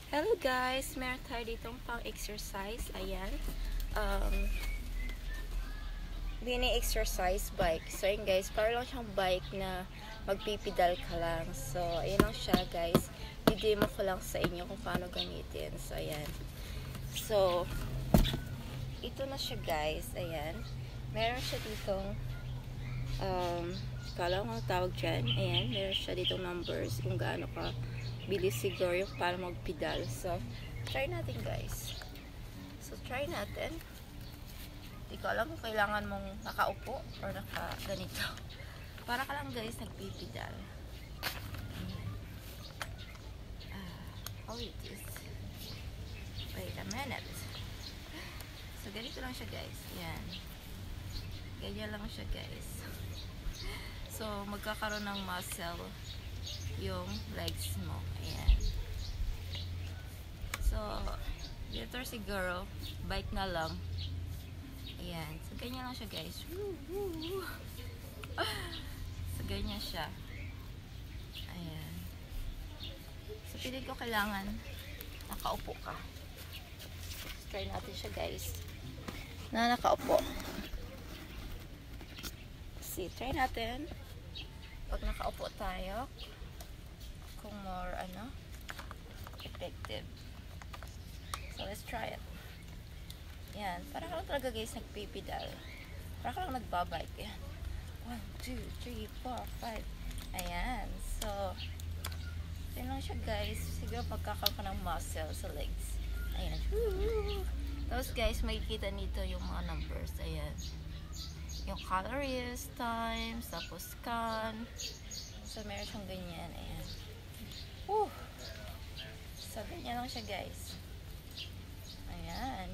Hello guys! Meron tayo ditong pang-exercise. Ayan. Um, Bini-exercise bike. So, yun guys. Para lang siyang bike na magpipidal ka lang. So, ayan lang siya guys. I-demo ko lang sa inyo kung paano gamitin. So, ayan. So, ito na siya guys. Ayan. Meron siya ditong kala ko ang tawag dyan. Ayan. Meron siya ditong numbers kung gaano ka bilis siguro yung para magpedal. So, try natin guys. So, try natin. Hindi ko alam kung kailangan mong nakaupo or naka-ganito. Para ka lang guys nagpipedal. How it is? Wait a minute. So, ganito lang siya guys. Yan. Ganyan lang siya guys. So, magkakaroon ng muscle yung legs mo. Ayan. So, later siguro, bike na lang. Ayan. So, ganyan lang siya, guys. So, ganyan siya. Ayan. So, pili ko kailangan nakaupo ka. So, try natin siya, guys. Na nakaupo. See, try natin. Pag nakaupo tayo, kung more effective. So let's try it. Yan, para ka lang talaga guys nagpipedal. Para ka lang nagbabike. Yan. 1, 2, 3, 4, 5. Ayan. So yan lang siya guys. Siguro pagkakaroon ka ng muscle sa legs. Ayan. Tapos guys, makikita nito yung mga numbers. Ayan. Yung calories, times, tapos scan. So meron siyang ganyan. Ayan. So, ganyan lang siya guys. Ayan.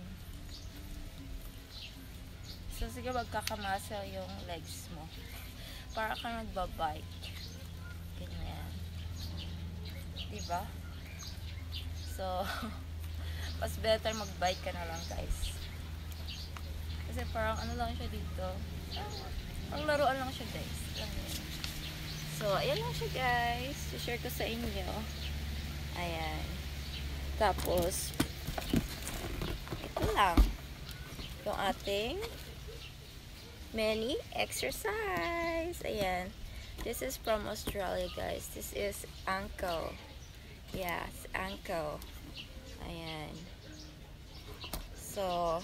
So, sige magkakamuscle yung legs mo. Para ka nagbabike. Ganyan. Diba? So, mas better magbike ka na lang guys. Kasi parang ano lang siya dito. Ang laruan lang siya guys. So, ayan lang siya guys. I-share ko sa inyo. Ayan. Tapos, ito lang. Yung ating mini exercise. Ayan. This is from Australia guys. This is ankle. Yes, ankle. Ayan. So,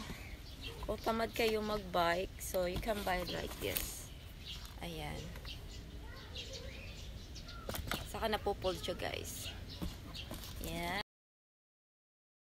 kung tamad kayo mag-bike, so you can buy it like this. Ayan. Saka napupull siya guys.